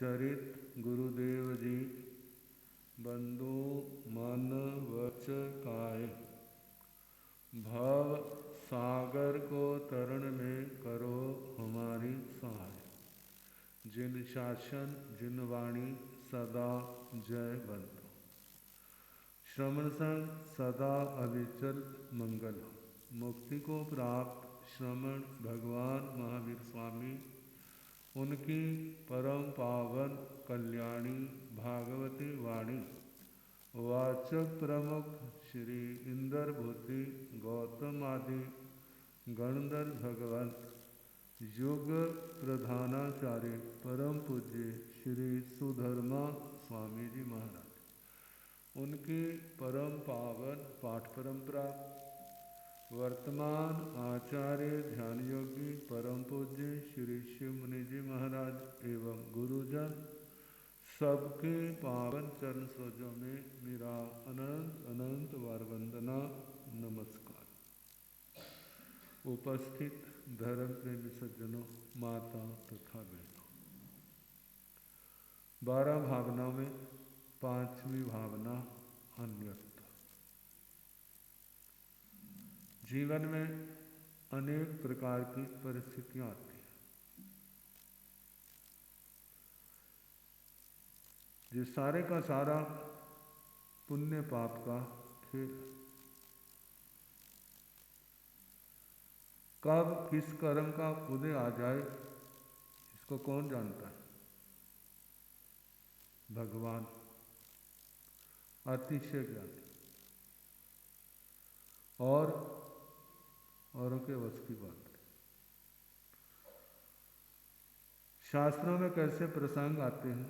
चरित गुरुदेव जी बंधु मन वच काय, भव सागर को तरण में करो हमारी सहाय। जिन शासन जिन वाणी सदा जयवंत, श्रवण संग सदा अविचल मंगल। मुक्ति को प्राप्त श्रमण भगवान महावीर स्वामी, उनकी परम पावन कल्याणी भागवती वाणी, वाचक प्रमुख श्री इंद्र भूति गौतम आदि गणधर भगवंत, युग प्रधानाचार्य परम पूज्य श्री सुधर्मा स्वामी जी महाराज, उनकी परम पावन पाठ परंपरा, वर्तमान आचार्य ध्यान योगी परम पूज्य श्री शिव मुनि जी महाराज एवं गुरुजन सबके पावन चरण सरोजों में मेरा अनंत अनंत बार वंदना नमस्कार। उपस्थित धर्म प्रेमी सज्जनों, माता तथा बहनों, 12 भावनाओं में 5वीं भावना अन्यथा। जीवन में अनेक प्रकार की परिस्थितियां आती हैं, ये सारे का सारा पुण्य पाप का खेल है। कब किस कर्म का उदय आ जाए इसको कौन जानता है? भगवान अतिशय ज्ञानी और औरों के वश की बात है। शास्त्रों में कैसे प्रसंग आते हैं?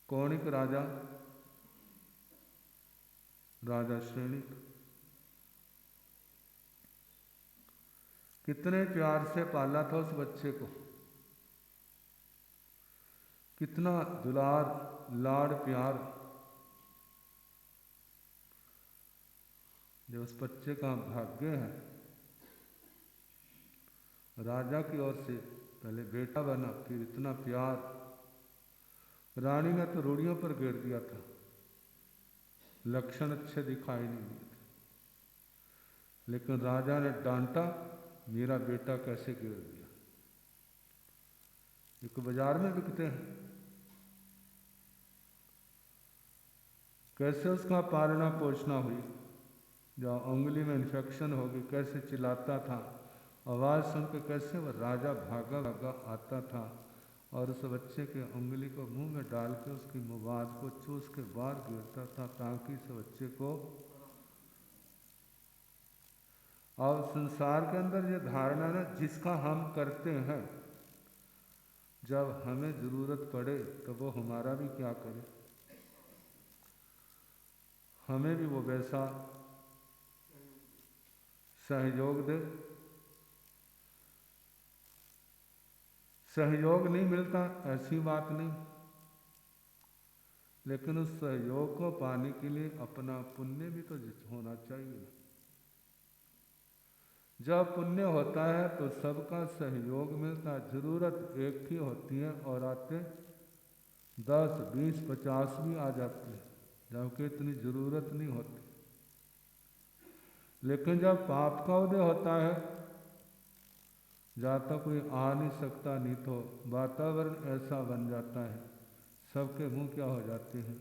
कौणिक राजा, राजा श्रेणिक, कितने प्यार से पाला था उस बच्चे को, कितना दुलार लाड़ प्यार, जो उस बच्चे का भाग्य है राजा की ओर से पहले बेटा बना, फिर इतना प्यार। रानी ने तो रूढ़ियों पर गिर दिया था, लक्षण अच्छे दिखाई नहीं दिए थे, लेकिन राजा ने डांटा, मेरा बेटा कैसे गिर दिया। एक बाजार में बिकते हैं, कैसे उसका पालना पोषणा हुई, जब उंगली में इन्फेक्शन होगी कैसे चिल्लाता था, आवाज़ सुनकर कैसे वह राजा भागा भागा आता था और उस बच्चे के उंगली को मुंह में डाल के उसकी मुबाद को चूस के बाहर गिरता था ताकि इस बच्चे को। और संसार के अंदर ये धारणा ना, जिसका हम करते हैं, जब हमें ज़रूरत पड़े तो वो हमारा भी क्या करे, हमें भी वो वैसा सहयोग दे। सहयोग नहीं मिलता ऐसी बात नहीं, लेकिन उस सहयोग को पाने के लिए अपना पुण्य भी तो होना चाहिए। जब पुण्य होता है तो सबका सहयोग मिलता है। जरूरत एक ही होती है और आते 10, 20, 50 भी आ जाते हैं, जबकि इतनी जरूरत नहीं होती। लेकिन जब पाप का उदय होता है, जाता कोई आ नहीं सकता, नहीं तो वातावरण ऐसा बन जाता है, सबके मुंह क्या हो जाते हैं,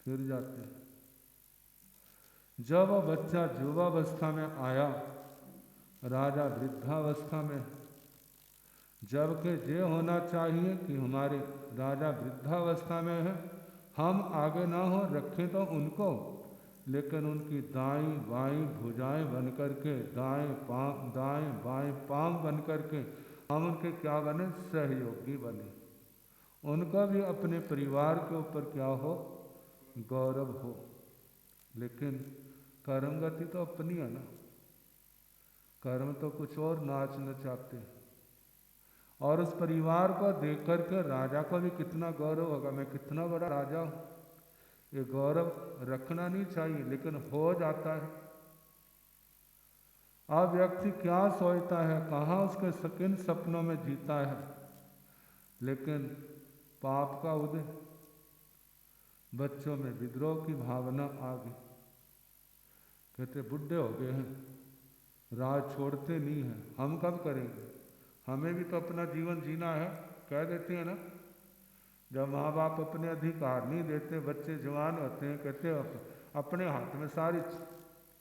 फिर जाते हैं। जब वह बच्चा युवावस्था में आया, राजा वृद्धावस्था में, जबकि ये होना चाहिए कि हमारे राजा वृद्धावस्था में है, हम आगे ना हो रखें तो उनको, लेकिन उनकी दाएं बाएं भुजाएं बन करके, दाएं बाएं पांव बन करके हम उनके क्या बने, सहयोगी बने। उनका भी अपने परिवार के ऊपर क्या हो, गौरव हो। लेकिन कर्म गति तो अपनी है ना, कर्म तो कुछ और नाच नचाते हैं। और उस परिवार को देख करके राजा को भी कितना गौरव होगा, मैं कितना बड़ा राजा हूँ। ये गौरव रखना नहीं चाहिए, लेकिन हो जाता है। अब व्यक्ति क्या सोचता है, कहाँ उसके किन सपनों में जीता है, लेकिन पाप का उदय, बच्चों में विद्रोह की भावना आ गई। कहते बुढ़े हो गए हैं, राज छोड़ते नहीं हैं, हम कब करेंगे, हमें भी तो अपना जीवन जीना है। कह देते हैं ना, जब माँ बाप अपने अधिकार नहीं देते, बच्चे जवान होते हैं, कहते अपने हाथ में सारी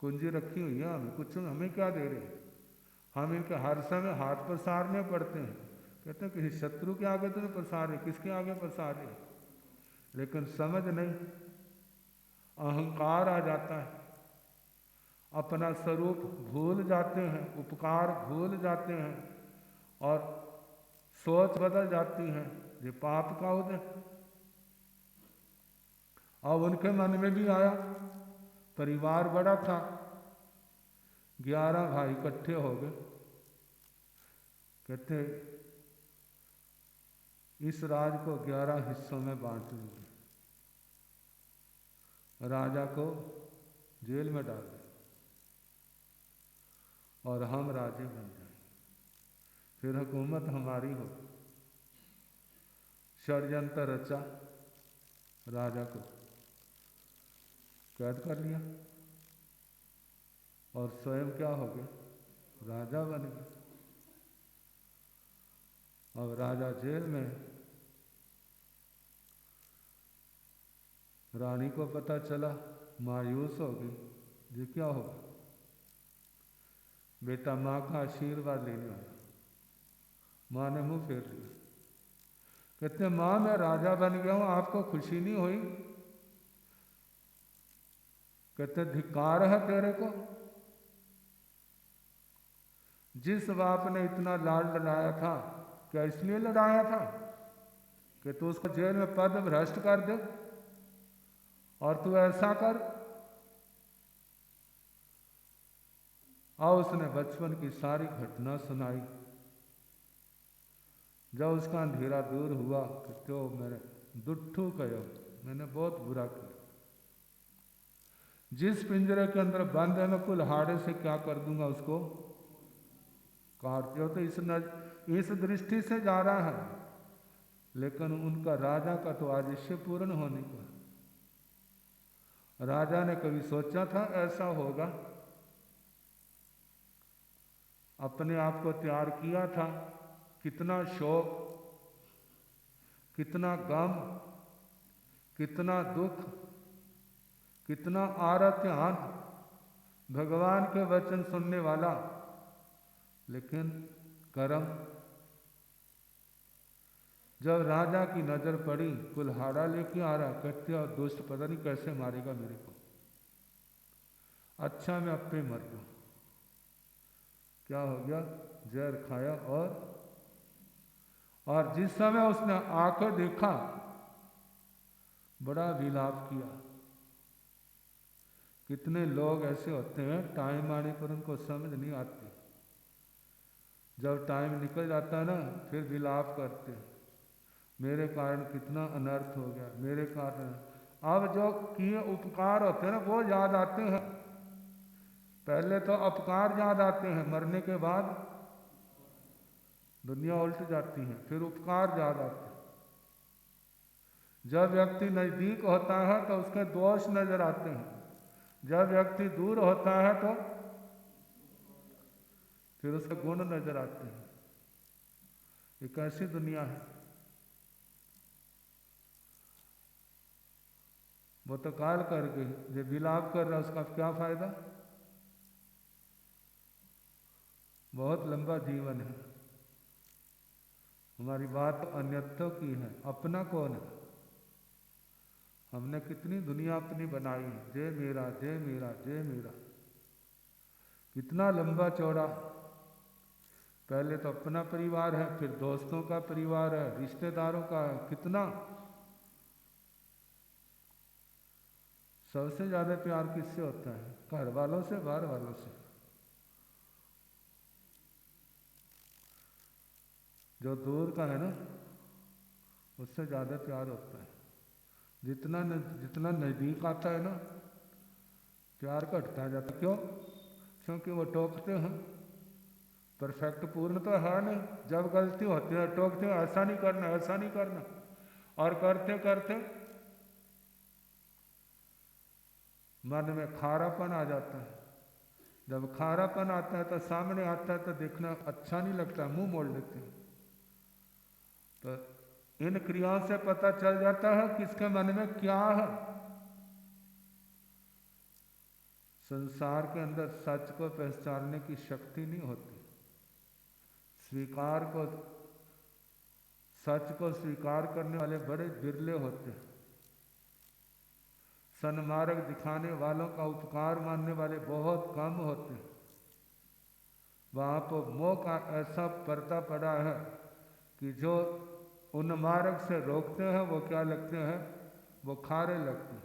कुंजी रखी हुई है, हमें कुछ, हमें क्या दे रहे हैं, हम इनके हर समय हाथ पसारने पड़ते हैं। कहते हैं किसी शत्रु के आगे तो नहीं पसारे, किसके आगे पसारे। लेकिन समझ नहीं, अहंकार आ जाता है, अपना स्वरूप भूल जाते हैं, उपकार भूल जाते हैं और सोच बदल जाती है। ये पाप का उदय। और उनके मन में भी आया, परिवार बड़ा था, 11 भाई इकट्ठे हो गए। कहते इस राज को 11 हिस्सों में बांट लेंगे, राजा को जेल में डाल दें और हम राजे बन जाएं, फिर हुकूमत हमारी हो। षड्यंत्र रचा, राजा को कैद कर लिया और स्वयं क्या हो गए, राजा बन गए। अब राजा जेल में, रानी को पता चला, मायूस हो गई, ये क्या होगा। बेटा माँ का आशीर्वाद लेने आया, माँ ने मुंह फेर लिया। कहते माँ मैं राजा बन गया हूं, आपको खुशी नहीं हुई। कहते धिक्कार है तेरे को, जिस बाप ने इतना लाड लड़ाया था, क्या इसलिए लड़ाया था कि तू उसको जेल में पद भ्रष्ट कर दे, और तू ऐसा कर। और उसने बचपन की सारी घटना सुनाई। जब उसका अंधेरा दूर हुआ कि तो मैंने दुट्ठू कहो, मैंने बहुत बुरा किया। जिस पिंजरे के अंदर बंद है, मैं कुल्हाड़े से क्या कर दूंगा, उसको काट दो। तो इस दृष्टि से जा रहा है, लेकिन उनका राजा का तो आदर्श पूर्ण होने का। राजा ने कभी सोचा था ऐसा होगा, अपने आप को तैयार किया था, कितना शोक, कितना गम, कितना दुख, कितना आर्तनाद, भगवान के वचन सुनने वाला, लेकिन कर्म। जब राजा की नजर पड़ी, कुल्हाड़ा लेके आ रहा, कहते और दुष्ट पता नहीं कैसे मारेगा मेरे को, अच्छा मैं अब पे मर गया। क्या हो गया, जहर खाया। और जिस समय उसने आकर देखा, बड़ा विलाप किया। कितने लोग ऐसे होते हैं, टाइम आने पर उनको समझ नहीं आती, जब टाइम निकल जाता है ना, फिर विलाप करते हैं, मेरे कारण कितना अनर्थ हो गया, मेरे कारण। अब जो किए उपकार होते हैं ना, वो याद आते हैं। पहले तो अपकार याद आते हैं, मरने के बाद दुनिया उल्ट जाती है, फिर उपकार याद आते हैं। जब व्यक्ति नजदीक होता है तो उसके दोष नजर आते हैं, जब व्यक्ति दूर होता है तो फिर उसके गुण नजर आते हैं। एक ऐसी दुनिया है। वो तो काल करके जो विलाप कर रहा है, उसका क्या फायदा। बहुत लंबा जीवन है। हमारी बात अन्यत्व की है, अपना कौन है। हमने कितनी दुनिया अपनी बनाई है, जय मेरा जय मेरा जय मेरा, कितना लंबा चौड़ा। पहले तो अपना परिवार है, फिर दोस्तों का परिवार है, रिश्तेदारों का है, कितना। सबसे ज्यादा प्यार किससे होता है, घर वालों से, बाहर वालों से। जो दूर का है ना, उससे ज्यादा प्यार होता है। जितना नजदीक आता है ना, प्यार घटता जाता। क्यों? क्योंकि वो टोकते हैं, परफेक्ट पूर्ण तो है नहीं। जब गलती होती है टोकते हैं, ऐसा नहीं करना, ऐसा नहीं करना, और करते करते मन में खारापन आ जाता है। जब खारापन आता है तो सामने आता है तो देखना अच्छा नहीं लगता, मुंह मोड़ लेते हैं। तो इन क्रियाओं से पता चल जाता है किसके मन में क्या है। संसार के अंदर सच को पहचानने की शक्ति नहीं होती। स्वीकार को, सच को स्वीकार करने वाले बड़े बिरले होते हैं। सन्मार्ग दिखाने वालों का उपकार मानने वाले बहुत कम होते हैं। वहाँ पर मोह का ऐसा पर्दा पड़ा है कि जो उन मार्ग से रोकते हैं वो क्या लगते हैं, वो खारे लगते हैं,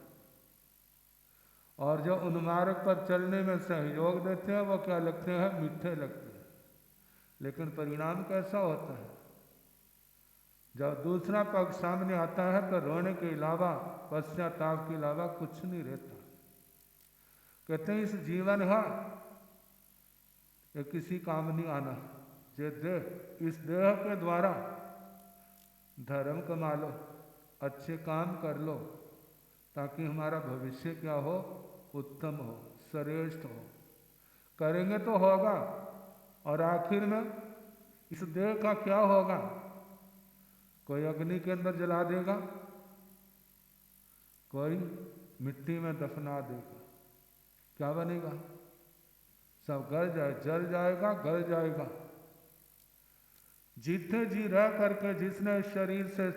और जो उन मार्ग पर चलने में सहयोग देते हैं वो क्या लगते हैं, मीठे लगते हैं। लेकिन परिणाम कैसा होता है, जब दूसरा पक्ष सामने आता है तो रोने के अलावा, पश्चाताप के अलावा कुछ नहीं रहता। कहते हैं इस जीवन है ये किसी काम नहीं आना, ये देह, इस देह के द्वारा धर्म कमा लो, अच्छे काम कर लो, ताकि हमारा भविष्य क्या हो, उत्तम हो, श्रेष्ठ हो। करेंगे तो होगा, और आखिर में इस देह का क्या होगा, कोई अग्नि के अंदर जला देगा, कोई मिट्टी में दफना देगा, क्या बनेगा, सब जल जाएगा, गल जाएगा। जीते जी रह करके जिसने शरीर से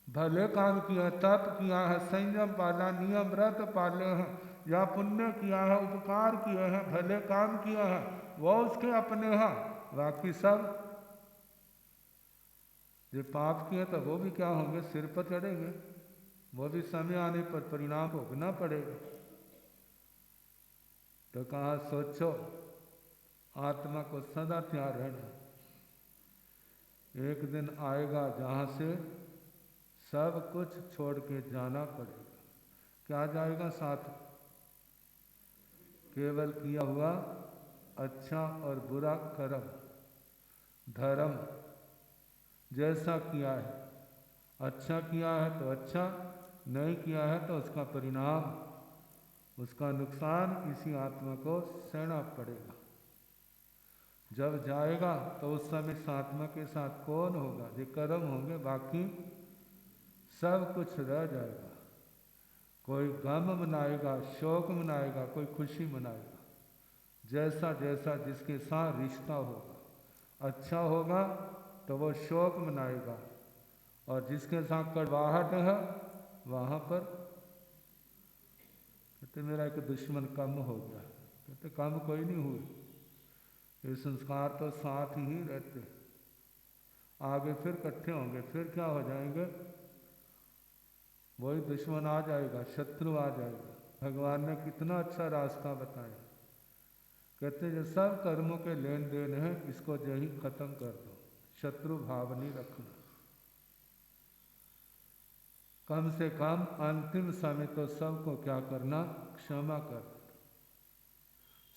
भले काम किया, तप किया है, संयम पाला, नियम व्रत पाले हैं, या पुण्य किया है, उपकार किए हैं, भले काम किया है, वो उसके अपने हैं। बाकी सब जो पाप किए तो वो भी क्या होंगे, सिर पर चढ़ेंगे, वो भी समय आने पर परिणाम भोगना पड़ेगा। तो कहा सोचो, आत्मा को सदा तैयार रहना, एक दिन आएगा जहाँ से सब कुछ छोड़ के जाना पड़ेगा। क्या जाएगा साथ, केवल किया हुआ अच्छा और बुरा कर्म, धर्म जैसा किया है, अच्छा किया है तो अच्छा, नहीं किया है तो उसका परिणाम, उसका नुकसान इसी आत्मा को सहना पड़ेगा। जब जाएगा तो उस समय इस आत्मा के साथ कौन होगा, जो कर्म होंगे, बाकी सब कुछ रह जाएगा। कोई गम मनाएगा, शोक मनाएगा, कोई खुशी मनाएगा, जैसा जैसा जिसके साथ रिश्ता होगा। अच्छा होगा तो वो शोक मनाएगा, और जिसके साथ कड़वाहट है वहाँ पर कहते मेरा एक दुश्मन कम हो गया। कहते कम कोई नहीं हुए, ये संस्कार तो साथ ही रहते, आगे फिर इकट्ठे होंगे, फिर क्या हो जाएंगे, वही दुश्मन आ जाएगा, शत्रु आ जाएगा। भगवान ने कितना अच्छा रास्ता बताया। कहते जो सब कर्मों के लेन देन है इसको जो ही खत्म कर दो, शत्रु भाव नहीं रखना। कम से कम अंतिम समय तो सबको क्या करना, क्षमा कर देना,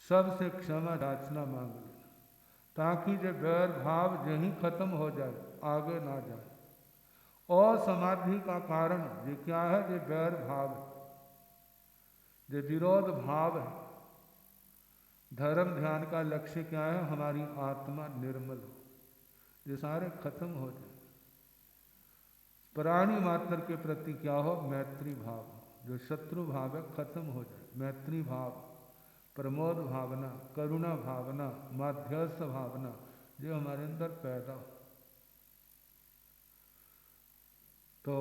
सबसे क्षमा याचना मांग लेना, ताकि जो वैर भाव यही खत्म हो जाए, आगे ना जाए। और समाधि का कारण ये क्या है, ये वैर भाव है, ये विरोध भाव है। धर्म ध्यान का लक्ष्य क्या है, हमारी आत्मा निर्मल हो, ये सारे खत्म हो जाए। प्राणी मात्र के प्रति क्या हो, मैत्री भाव, जो शत्रु भाव है खत्म हो जाए। मैत्री भाव, प्रमोद भावना, करुणा भावना, माध्यस्थ भावना जो हमारे अंदर पैदा हो। तो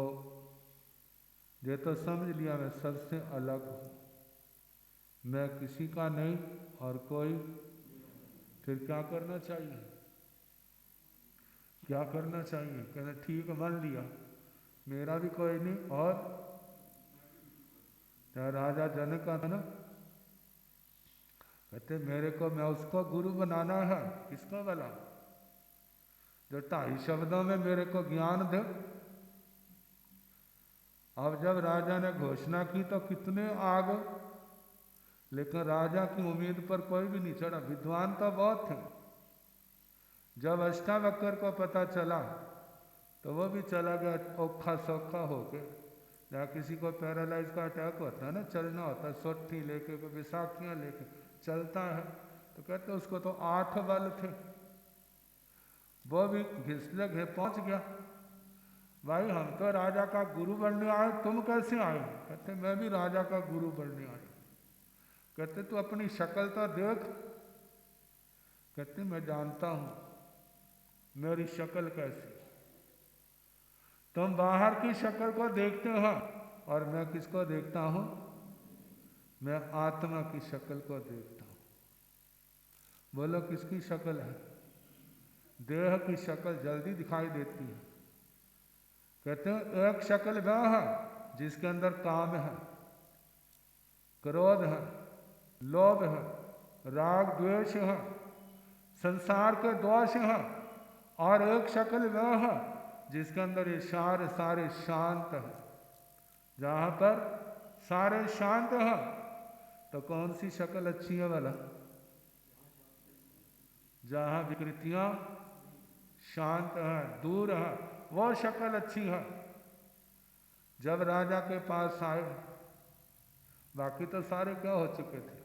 ये तो समझ लिया मैं सबसे अलग हूँ, मैं किसी का नहीं और कोई, फिर क्या करना चाहिए, क्या करना चाहिए, कहते ठीक मान लिया मेरा भी कोई नहीं। और राजा जनक का था ना, कहते मेरे को, मैं उसको गुरु बनाना है, किसको भला, जो 2.5 शब्दों में मेरे को ज्ञान दे। अब जब राजा ने घोषणा की तो कितने आ गए, लेकिन राजा की उम्मीद पर कोई भी नहीं चढ़ा। विद्वान तो बहुत थे, जब अष्टावक्र को पता चला तो वो भी चला गया औखा सौखा होके। जहाँ किसी को पैरालाइज का अटैक होता है ना, चलना होता है, सोट्ठी लेके विसाखियाँ लेके चलता है, तो कहते उसको तो 8 बल थे। वो भी घिसले घे पहुँच गया। भाई हम तो राजा का गुरु बनने आए, तुम कैसे आए? कहते मैं भी राजा का गुरु बनने आया। कहते तू अपनी शक्ल तो देख। कहते मैं जानता हूँ मेरी शक्ल कैसी। तुम बाहर की शक्ल को देखते हो और मैं किसको देखता हूँ? मैं आत्मा की शक्ल को देखता हूँ। बोलो किसकी शक्ल है? देह की शक्ल जल्दी दिखाई देती है। कहते हैं एक शक्ल वह है जिसके अंदर काम है, क्रोध है, लोभ है, राग द्वेष है, संसार के दोष हैं। और एक शक्ल वह है जिसके अंदर ये सारे शांत है। जहाँ पर सारे शांत हैं तो कौन सी शक्ल अच्छी है वाला? जहाँ विकृतियाँ शांत है, दूर है, वो शक्ल अच्छी है। जब राजा के पास आए, बाकी तो सारे क्या हो चुके थे।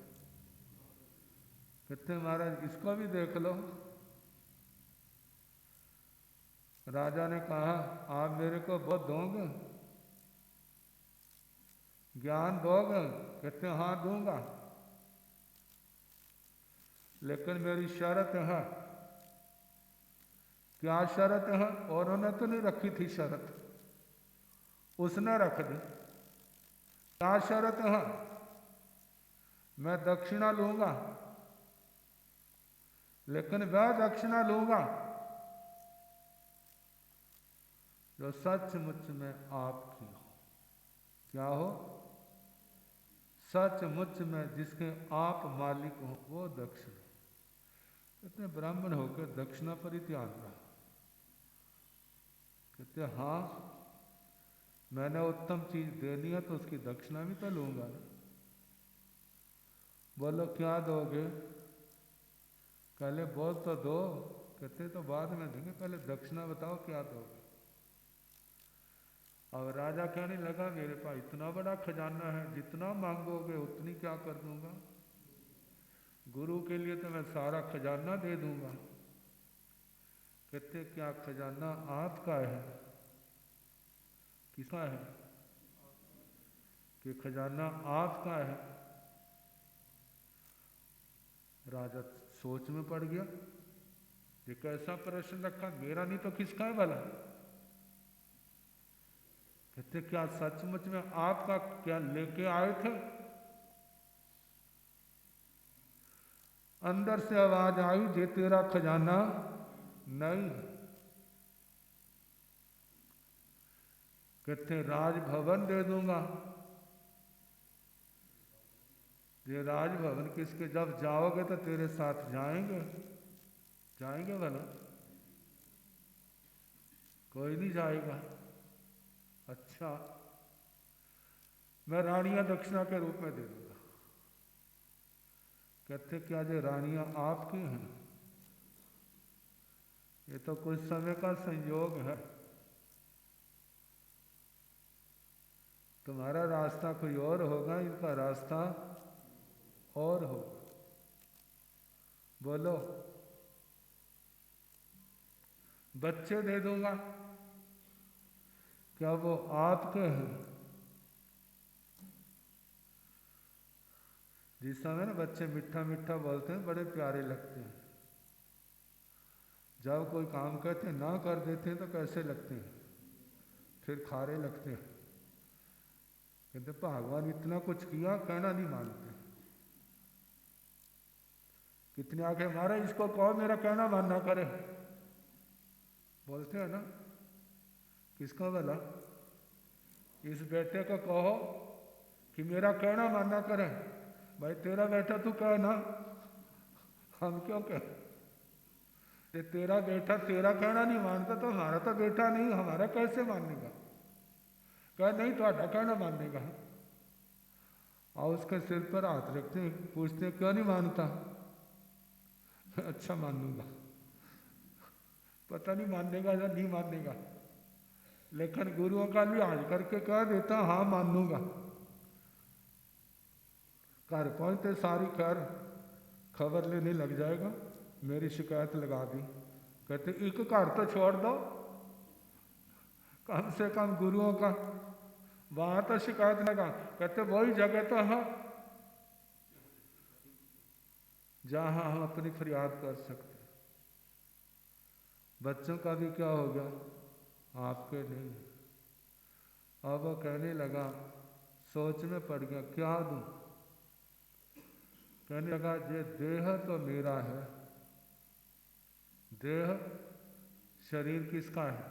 कहते महाराज इसको भी देख लो। राजा ने कहा आप मेरे को बहुत दोगे, ज्ञान दोगे? कहते हाँ दूंगा, लेकिन मेरी शर्त है। क्या शर्त है? और उन्होंने तो नहीं रखी थी शर्त, उसने रख दी। क्या शर्त है? मैं दक्षिणा लूंगा, लेकिन वह दक्षिणा लूंगा जो सचमुच में आपकी हो। क्या हो? सचमुच में जिसके आप मालिक हो, वो दक्षिणा। कहते ब्राह्मण होकर दक्षिणा पर ही ध्यान रहा। कहते हाँ मैंने उत्तम चीज देनी है तो उसकी दक्षिणा भी तो लूंगा ना। बोलो क्या दोगे? पहले बोल तो दो। कहते तो बाद में देंगे, पहले दक्षिणा बताओ क्या दोगे। और राजा कहने लगा मेरे पास इतना बड़ा खजाना है, जितना मांगोगे उतनी क्या कर दूंगा। गुरु के लिए तो मैं सारा खजाना दे दूंगा। कहते क्या खजाना आपका है? किसका है? कि खजाना आपका है। राजा सोच में पड़ गया, ये कैसा प्रश्न रखा, मेरा नहीं तो किसका है भला? कहते क्या सचमुच में आपका? क्या लेके आए थे? अंदर से आवाज आई ये तेरा खजाना नहीं। कहते राजभवन दे दूंगा। ये राजभवन किसके? जब जाओगे तो तेरे साथ जाएंगे, जाएंगे भला? कोई नहीं जाएगा। अच्छा मैं रानियां दक्षिणा के रूप में दे दूंगा। कहते क्या ये रानियां आपकी हैं? ये तो कुछ समय का संयोग है, तुम्हारा रास्ता कोई और होगा, इनका रास्ता और होगा। बोलो बच्चे दे दूंगा। क्या वो आपके हैं? जिस समय ना बच्चे मीठा मीठा बोलते हैं बड़े प्यारे लगते हैं, जब कोई काम कहते हैं ना कर देते हैं तो कैसे लगते हैं? फिर खारे लगते हैं। कहते भगवान इतना कुछ किया, कहना नहीं मानते। कितने आगे मारे, इसको कहो मेरा कहना मानना करे, बोलते हैं ना। किसको बोला? इस बेटे को कहो कि मेरा कहना मानना करे। भाई तेरा बेटा तू कह ना, हम क्यों कह? तेरा बेटा तेरा कहना नहीं मानता तो हमारा तो बेटा नहीं, हमारा कैसे मानेगा? कह नहीं तो आटा कहना मानेगा। और उसके सिर पर हाथ रखते हैं, पूछते क्यों नहीं मानता? अच्छा मानूंगा। पता नहीं मानेगा या नहीं मानेगा, लेकिन गुरुओं का लिहाज करके कह देता हाँ मान लूंगा। घर पहुंचते सारी खबर लेने लग जाएगा, मेरी शिकायत लगा दी। कहते एक घर तो छोड़ दो, कम से कम गुरुओं का, वहां तो शिकायत लगा। कहते वही जगह तो है जहां हम अपनी फरियाद कर सकते। बच्चों का भी क्या हो गया, आपके नहीं। अब वो कहने लगा, सोच में पड़ गया क्या दूं। कहने लगा ये देह तो मेरा है, देह शरीर किसका है,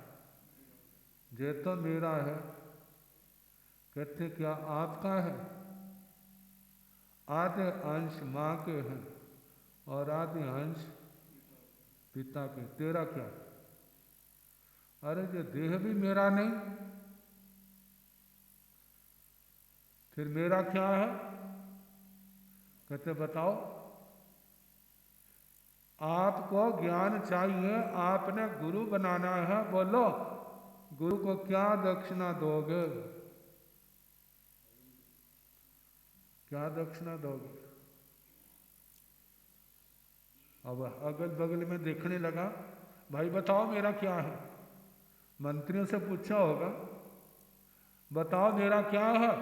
ये तो मेरा है। कहते क्या आपका है? आधे अंश माँ के हैं और आधे अंश पिता के, तेरा क्या? अरे ये देह भी मेरा नहीं, फिर मेरा क्या है? कहते बताओ। आपको ज्ञान चाहिए, आपने गुरु बनाना है, बोलो गुरु को क्या दक्षिणा दोगे, क्या दक्षिणा दोगे? अब अगल बगल में देखने लगा, भाई बताओ मेरा क्या है। मंत्रियों से पूछा होगा, बताओ मेरा क्या है।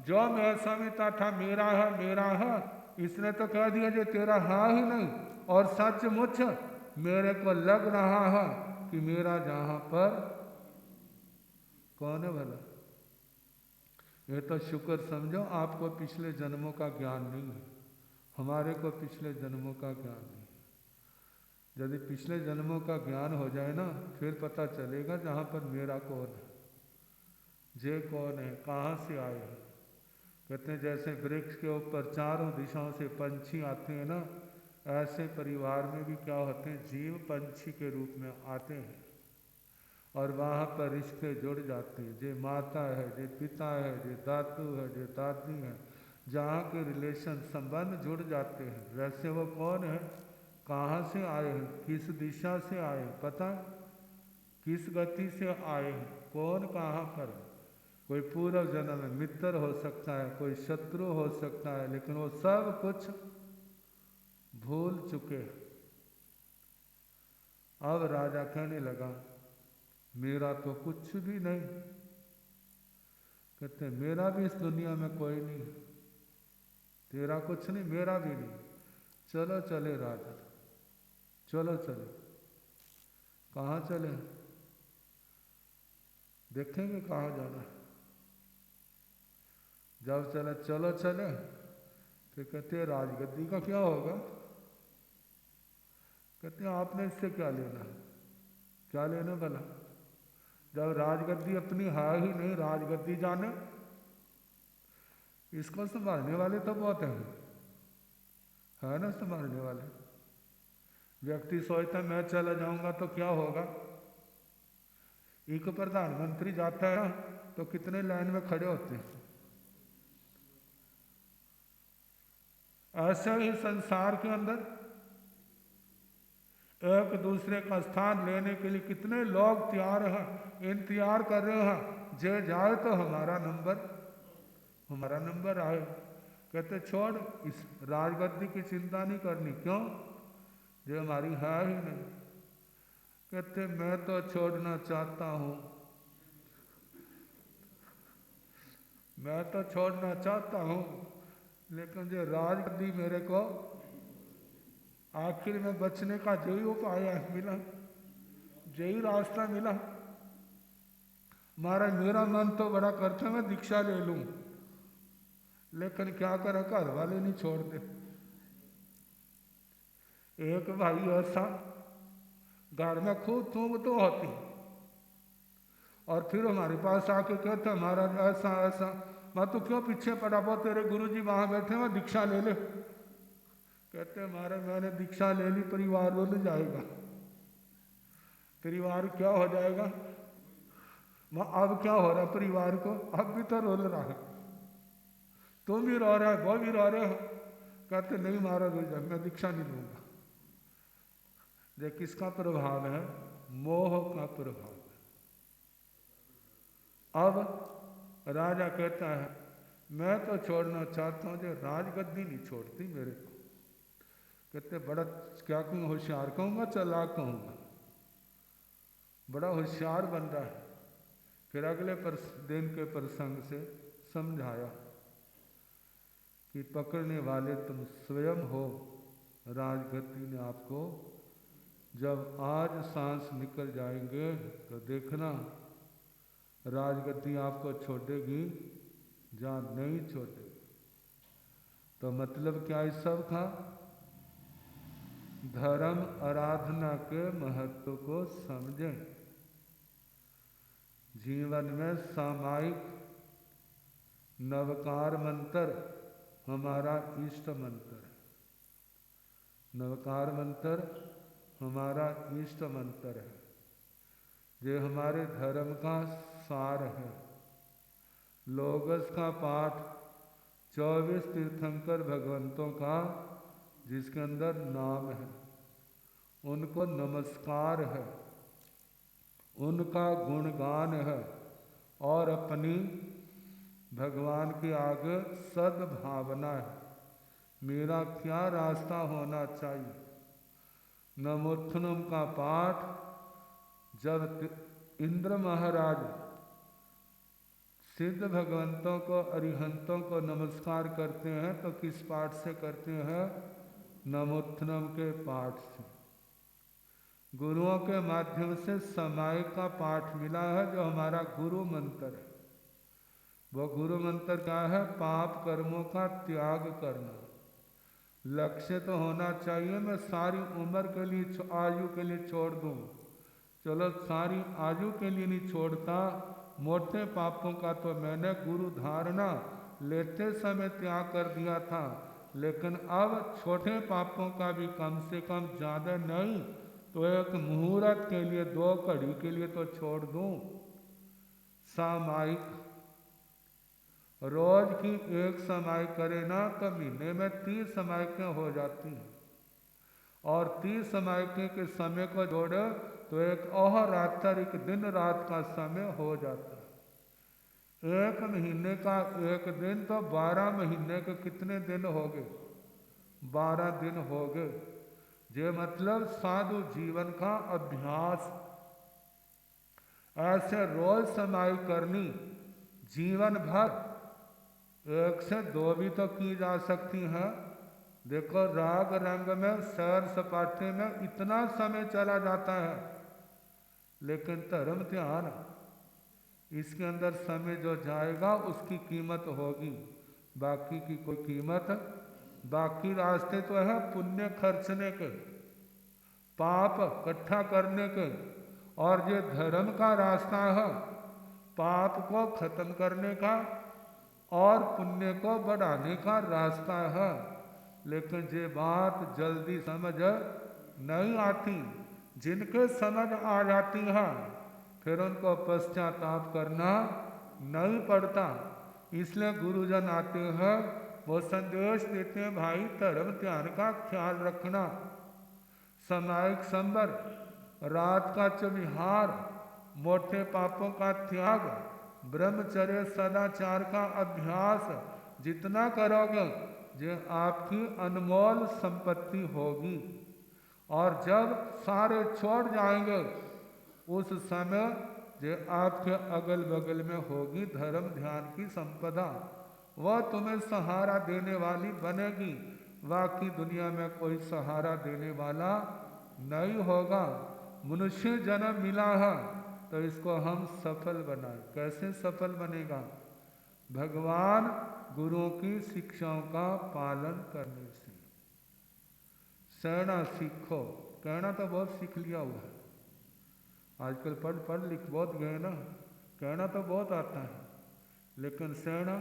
जो मैं समझता था मेरा है मेरा है, इसने तो कह दिया जो तेरा है ही नहीं। और सचमुच मेरे को लग रहा है कि मेरा जहां पर कौन है भला। ये तो शुक्र समझो आपको पिछले जन्मों का ज्ञान नहीं है, हमारे को पिछले जन्मों का ज्ञान नहीं। यदि पिछले जन्मों का ज्ञान हो जाए ना, फिर पता चलेगा जहाँ पर मेरा कौन है, जे कौन है, कहाँ से आए हैं। कहते हैं जैसे वृक्ष के ऊपर चारों दिशाओं से पंछी आते हैं ना, ऐसे परिवार में भी क्या होते हैं, जीव पंछी के रूप में आते हैं और वहाँ पर रिश्ते जुड़ जाते हैं। जे माता है, जे पिता है, जे दादू है, जे दादी है, जहाँ के रिलेशन संबंध जुड़ जाते हैं। वैसे वो कौन है, कहाँ से आए हैं, किस दिशा से आए हैं, पता किस गति से आए हैं, कौन कहाँ पर। कोई पूर्व जन्म में मित्र हो सकता है, कोई शत्रु हो सकता है, लेकिन वो सब कुछ भूल चुके। अब राजा कहने लगा मेरा तो कुछ भी नहीं। कहते मेरा भी इस दुनिया में कोई नहीं, तेरा कुछ नहीं, मेरा भी नहीं। चलो चले राजा, चलो चले। कहाँ चले, देखेंगे कहाँ जाना है। जब चले चलो चले, फिर कहते राजगद्दी का क्या होगा। कहते हैं आपने इससे क्या लेना है, क्या लेना भला। जब राजगद्दी अपनी है ही नहीं, राजगद्दी जाने, इसको संभालने वाले तो बहुत है ना संभालने वाले। व्यक्ति सोचता मैं चला जाऊंगा तो क्या होगा। एक प्रधानमंत्री जाता है ना तो कितने लाइन में खड़े होते हैं। ऐसे ही संसार के अंदर एक दूसरे का स्थान लेने के लिए कितने लोग तैयार हैं, इंतजार कर रहे हैं, जे जाए तो हमारा नंबर आए। कहते छोड़, इस राजगद्दी की चिंता नहीं करनी। क्यों, जो हमारी है ही नहीं। कहते मैं तो छोड़ना चाहता हूँ, मैं तो छोड़ना चाहता हूँ, लेकिन जो राजगद्दी मेरे को आखिर में बचने का जो ही उपाय मिला, जो ही रास्ता मिला। महाराज मेरा मन तो बड़ा करता मैं दीक्षा ले लूं, लेकिन क्या करा, घर वाले नहीं छोड़ते। एक भाई ऐसा घर में खूब थूम तो होती, और फिर हमारे पास आके कहते महाराज ऐसा ऐसा। मैं तो क्यों पीछे पड़ा, वो तेरे गुरुजी वहां बैठे, मैं दीक्षा ले ले। कहते महाराज मैंने दीक्षा ले ली, परिवार रुल जाएगा। परिवार क्या हो जाएगा, अब क्या हो रहा है परिवार को, अब भी तो रुल रहा है, तुम भी रो रहे हो, वो भी रो रहे हो। कहते नहीं महाराज रुल जाए, मैं दीक्षा नहीं लूंगा। देख किसका प्रभाव है, मोह का प्रभाव है। अब राजा कहता है मैं तो छोड़ना चाहता हूँ, जो राजगद्दी नहीं छोड़ती मेरे को। कहते बड़ा क्या कहूँ, होशियार कहूँगा चालाक कहूँगा, बड़ा होशियार बन रहा है। फिर अगले दिन के प्रसंग से समझाया कि पकड़ने वाले तुम स्वयं हो। राजगद्दी ने आपको, जब आज सांस निकल जाएंगे तो देखना राजगद्दी आपको छोड़ेगी, जहाँ नहीं छोड़ेगी। तो मतलब क्या इस सब था? धर्म आराधना के महत्व को समझें। जीवन में सामायिक नवकार मंत्र हमारा इष्ट मंत्र है। नवकार मंत्र हमारा इष्ट मंत्र है, जो हमारे धर्म का सार है। लोगस का पाठ 24 तीर्थंकर भगवंतों का, जिसके अंदर नाम है, उनको नमस्कार है, उनका गुणगान है, और अपनी भगवान के आगे सद्भावना है। मेरा क्या रास्ता होना चाहिए? नमोत्थनम का पाठ जब इंद्र महाराज सिद्ध भगवंतों को, अरिहंतों को नमस्कार करते हैं तो किस पाठ से करते हैं? नमोत्थनम के पाठ से। गुरुओं के माध्यम से समय का पाठ मिला है, जो हमारा गुरु मंत्र है। वो गुरु मंत्र क्या है? पाप कर्मों का त्याग करना। लक्ष्य तो होना चाहिए मैं सारी उम्र के लिए, आयु के लिए छोड़ दूँ। चलो सारी आयु के लिए नहीं छोड़ता, मोटे पापों का तो मैंने गुरु धारणा लेते समय त्याग कर दिया था, लेकिन अब छोटे पापों का भी कम से कम ज़्यादा नहीं तो एक मुहूर्त के लिए, 2 घड़ी के लिए तो छोड़ दूँ। सामायिक रोज की 1 समायिक करे ना तो महीने में 30 समायिकें हो जाती हैं, और 30 समायिकें के समय को जोड़े तो एक अहोरात्र, एक दिन रात का समय हो जाता है। 1 महीने का 1 दिन तो 12 महीने के कितने दिन हो गए? 12 दिन हो गए। ये मतलब साधु जीवन का अभ्यास। ऐसे रोज समायिक करनी, जीवन भर 1 से 2 भी तो की जा सकती हैं। देखो राग रंग में, सैर सपाटे में इतना समय चला जाता है, लेकिन धर्म ध्यान, इसके अंदर समय जो जाएगा उसकी कीमत होगी, बाकी की कोई कीमत। बाकी रास्ते तो है पुण्य खर्चने के, पाप इकट्ठा करने के, और ये धर्म का रास्ता है पाप को खत्म करने का और पुण्य को बढ़ाने का रास्ता है। लेकिन ये बात जल्दी समझ नहीं आती। जिनके समझ आ जाती है फिर उनको पश्चाताप करना नहीं पड़ता। इसलिए गुरुजन आते हैं, वो संदेश देते हैं, भाई धर्म ध्यान का ख्याल रखना। सामायिक संबर, रात का चविहार, मोटे पापों का त्याग, ब्रह्मचर्य सदाचार का अभ्यास जितना करोगे जो आपकी अनमोल संपत्ति होगी। और जब सारे छोड़ जाएंगे उस समय जो आपके अगल बगल में होगी धर्म ध्यान की संपदा, वह तुम्हें सहारा देने वाली बनेगी। बाकी दुनिया में कोई सहारा देने वाला नहीं होगा। मनुष्य जन्म मिला है तो इसको हम सफल बनाएं। कैसे सफल बनेगा? भगवान गुरुओं की शिक्षाओं का पालन करने से। सहना सीखो। कहना तो बहुत सीख लिया हुआ है, आजकल पढ़ लिख बहुत गए ना, कहना तो बहुत आता है, लेकिन सहना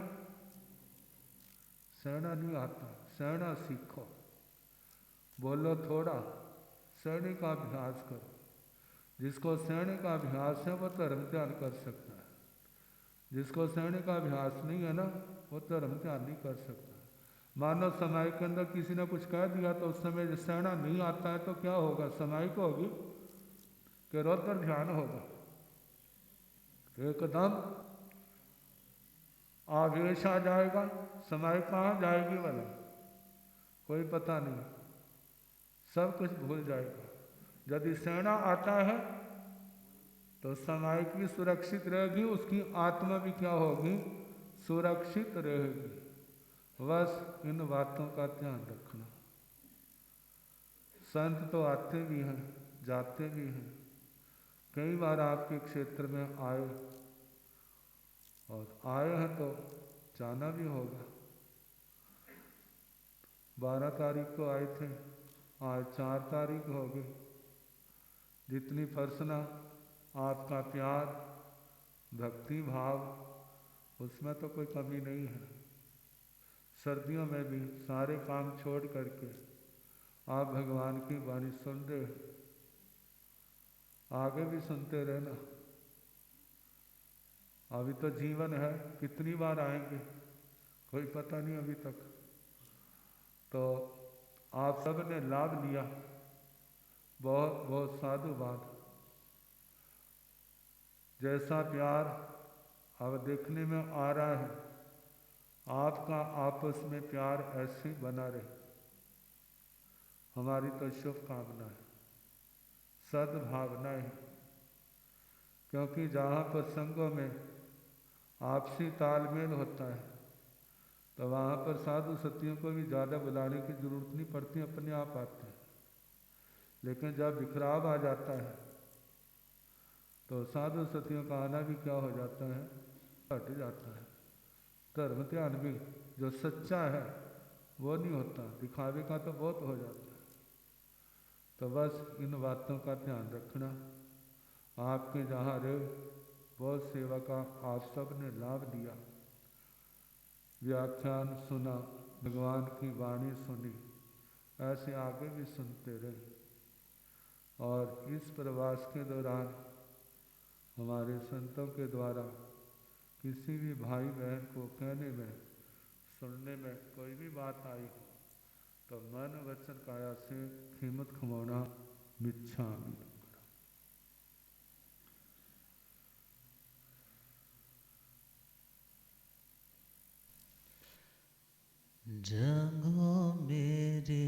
नहीं आता। सहना सीखो। बोलो थोड़ा, सहने का अभ्यास करो। जिसको सहने का अभ्यास है वो धर्म ध्यान कर सकता है, जिसको सहने का अभ्यास नहीं है ना वो धर्म ध्यान नहीं कर सकता। मानव समाज के अंदर किसी ने कुछ कह दिया तो उस समय सहना नहीं आता है तो क्या होगा? समायिक होगी, कि रौद्र ध्यान होगा, एकदम आवेश आ जाएगा, समय कहाँ जाएगी वाला कोई पता नहीं, सब कुछ भूल जाएगा। यदि सेना आता है तो समय की सुरक्षित रहेगी, उसकी आत्मा भी क्या होगी, सुरक्षित रहेगी। बस इन बातों का ध्यान रखना। संत तो आते भी हैं, जाते भी हैं, कई बार आपके क्षेत्र में आए, और आए हैं तो जाना भी होगा। 12 तारीख को आए थे, आज 4 तारीख हो गई। जितनी फर्सना आपका प्यार, भक्ति भाव, उसमें तो कोई कमी नहीं है। सर्दियों में भी सारे काम छोड़ करके आप भगवान की वाणी सुन रहे हो, आगे भी सुनते रहना। अभी तो जीवन है, कितनी बार आएंगे कोई पता नहीं अभी तक। तो आप सब ने लाभ लिया, बहुत बहुत साधुवाद। जैसा प्यार अब देखने में आ रहा है, आपका आपस में प्यार ऐसे बना रहे, हमारी तो शुभकामना है, सद्भावना है। क्योंकि जहाँ पर संगों में आपसी तालमेल होता है, तो वहाँ पर साधु सतियों को भी ज़्यादा बुलाने की जरूरत नहीं पड़ती, अपने आप आते हैं। लेकिन जब बिखराव आ जाता है तो साधु सतियों का आना भी क्या हो जाता है, हट जाता है। धर्म ध्यान भी जो सच्चा है वो नहीं होता, दिखावे का तो बहुत हो जाता है। तो बस इन बातों का ध्यान रखना। आपके जहाँ रहे बहुत सेवा का आप सब ने लाभ लिया, व्याख्यान सुना, भगवान की वाणी सुनी, ऐसे आगे भी सुनते रहे। और इस प्रवास के दौरान हमारे संतों के द्वारा किसी भी भाई बहन को कहने में, सुनने में कोई भी बात आई हो तो मन वचन काया से कीमत खमोना मिच्छामि। जगो मेरे